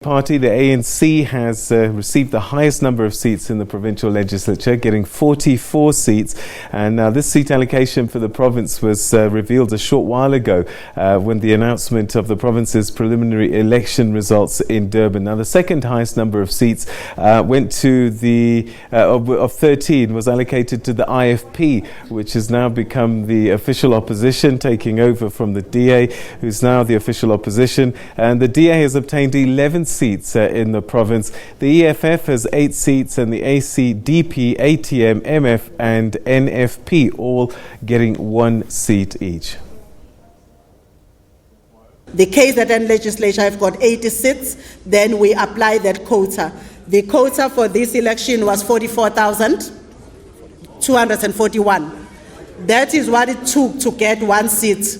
Party, the ANC, has received the highest number of seats in the provincial legislature, getting 44 seats. And now this seat allocation for the province was revealed a short while ago when the announcement of the province's preliminary election results in Durban. Now the second highest number of seats went to of 13 was allocated to the IFP, which has now become the official opposition, taking over from the DA, who's now the official opposition. And the DA has obtained 11 seats in the province. The EFF has 8 seats, and the ACDP, ATM, MF and NFP all getting 1 seat each. The KZN legislature have got 80 seats. Then we apply that quota. The quota for this election was 44,241. That is what it took to get 1 seat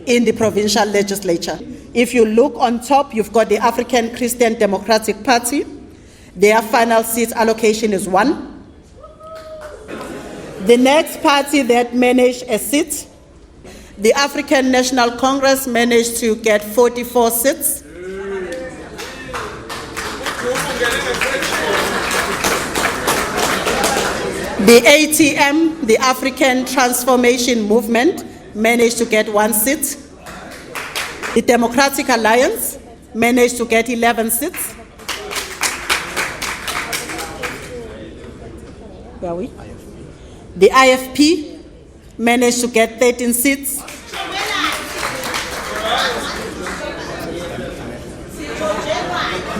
in the provincial legislature. If you look on top, you've got the African Christian Democratic Party. Their final seat allocation is 1. The next party that managed a seat, the African National Congress, managed to get 44 seats. The ATM, the African Transformation Movement, managed to get 1 seat. The Democratic Alliance managed to get 11 seats. Where are we? The IFP managed to get 13 seats.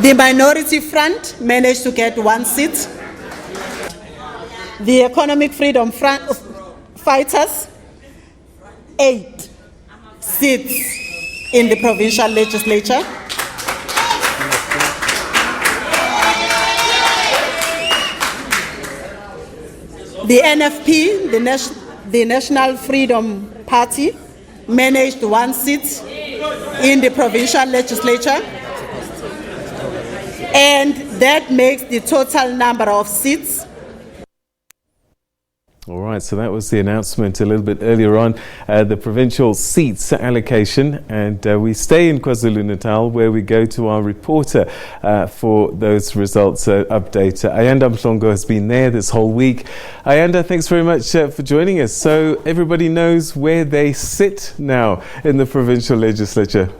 The Minority Front managed to get 1 seat. The Economic Freedom Front Fighters, 8 seats in the provincial legislature. The NFP, the National Freedom Party, managed 1 seat in the provincial legislature, and that makes the total number of seats. All right, so that was the announcement a little bit earlier on, the provincial seats allocation. And we stay in KwaZulu-Natal, where we go to our reporter for those results update. Ayanda Mhlongo has been there this whole week. Ayanda, thanks very much for joining us. So everybody knows where they sit now in the provincial legislature.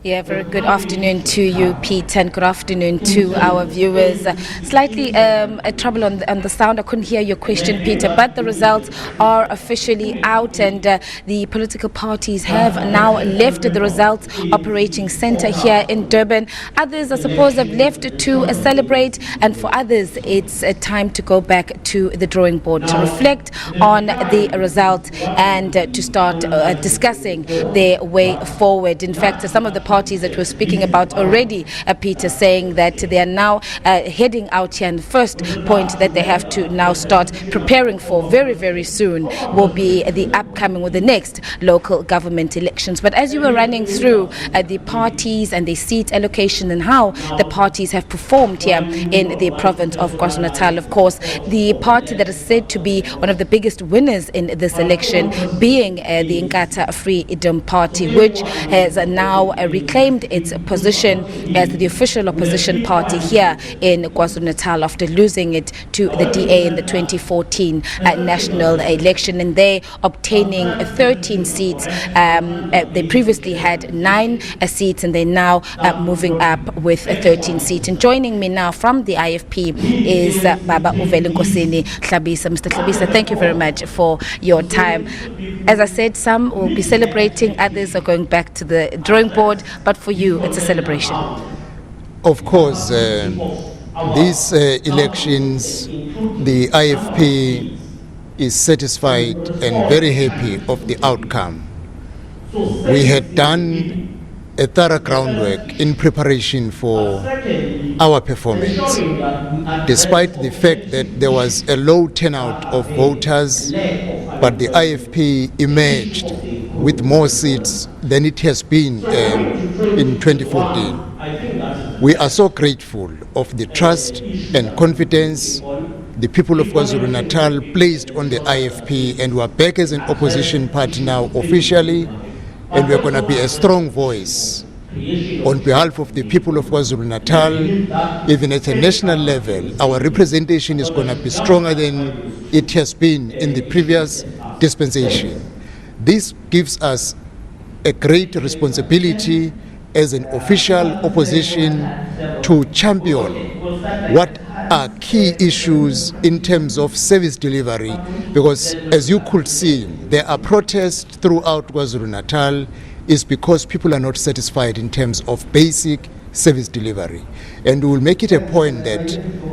Yeah, very good afternoon to you, Pete, and good afternoon to our viewers. Slightly trouble on the sound. I couldn't hear your question, Peter, but the results are officially out, and the political parties have now left the results operating centre here in Durban. Others, I suppose, have left to celebrate, and for others, it's time to go back to the drawing board to reflect on the result and to start discussing their way forward. In fact, some of the parties that we're speaking about already, Peter, saying that they are now heading out here, and the first point that they have to now start preparing for very, very soon will be the upcoming or the next local government elections. But as you were running through the parties and the seat allocation and how the parties have performed here in the province of KwaZulu-Natal, of course, the party that is said to be one of the biggest winners in this election being the Inkatha Freedom Party, which has now reclaimed its position as the official opposition party here in KwaZulu-Natal after losing it to the DA in the 2014 national election, and they obtaining 13 seats. They previously had 9 seats, and they're now moving up with 13 seats. And joining me now from the IFP is Baba Nkosini Hlabisa. Mr. Hlabisa, thank you very much for your time. As I said, some will be celebrating, others are going back to the drawing board, but for you, it's a celebration. Of course, these elections, the IFP is satisfied and very happy of the outcome. We had done a thorough groundwork in preparation for our performance. Despite the fact that there was a low turnout of voters, but the IFP emerged with more seats than it has been in 2014. We are so grateful of the trust and confidence the people of KwaZulu-Natal placed on the IFP, and we are back as an opposition party now officially, and we're going to be a strong voice On behalf of the people of KwaZulu-Natal, even at a national level, our representation is going to be stronger than it has been in the previous dispensation. This gives us a great responsibility as an official opposition to champion what are key issues in terms of service delivery, because as you could see, there are protests throughout KwaZulu-Natal is because people are not satisfied in terms of basic service delivery. And we will make it a point that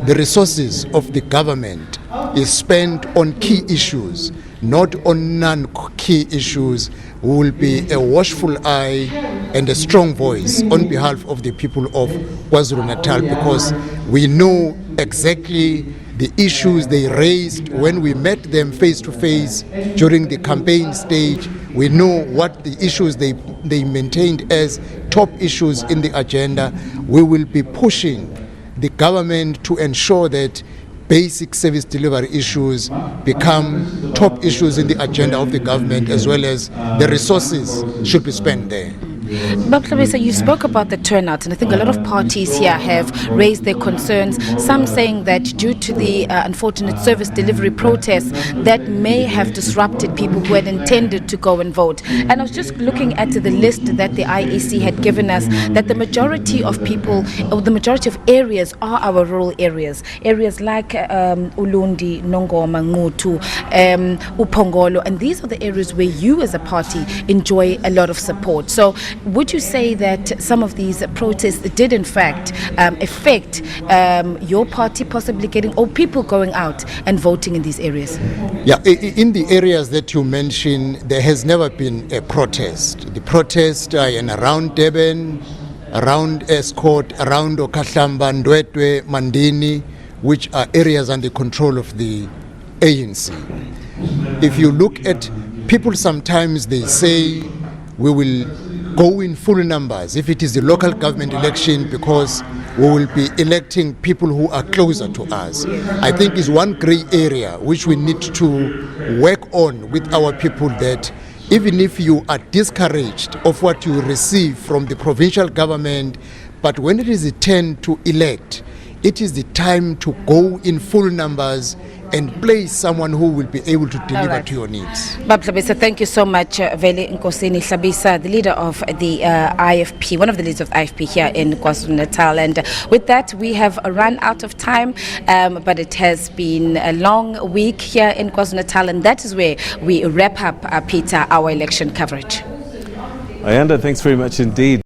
the resources of the government is spent on key issues, not on non-key issues. We will be a watchful eye and a strong voice on behalf of the people of KwaZulu-Natal, because we know exactly the issues they raised when we met them face to face during the campaign stage. We know what the issues they maintained as top issues in the agenda. We will be pushing the government to ensure that basic service delivery issues become top issues in the agenda of the government, as well as the resources should be spent there. Provincial, you spoke about the turnout, and I think a lot of parties here have raised their concerns, some saying that due to the unfortunate service delivery protests that may have disrupted people who had intended to go and vote. And I was just looking at the list that the IEC had given us, that the majority of people, or the majority of areas, are our rural areas. Areas like Ulundi, Nongoma, Ngutu, Upongolo, and these are the areas where you as a party enjoy a lot of support. So would you say that some of these protests did in fact affect your party possibly getting, or people going out and voting in these areas? Yeah, in the areas that you mentioned, there has never been a protest. The protests are in around Durban, around Escort, around Okahlamba, Ndwetwe, Mandini, which are areas under control of the ANC. If you look at people, sometimes they say we will go in full numbers if it is the local government election, because we will be electing people who are closer to us. I think is one grey area which we need to work on with our people, that even if you are discouraged of what you receive from the provincial government, but when it is the turn to elect, it is the time to go in full numbers and place someone who will be able to deliver to your needs. Hlabisa, thank you so much, Veli Nkosini Hlabisa, the leader of the IFP, one of the leaders of IFP here in KwaZulu-Natal. And with that, we have run out of time, but it has been a long week here in KwaZulu-Natal, and that is where we wrap up, Peter, our election coverage. Ayanda, thanks very much indeed.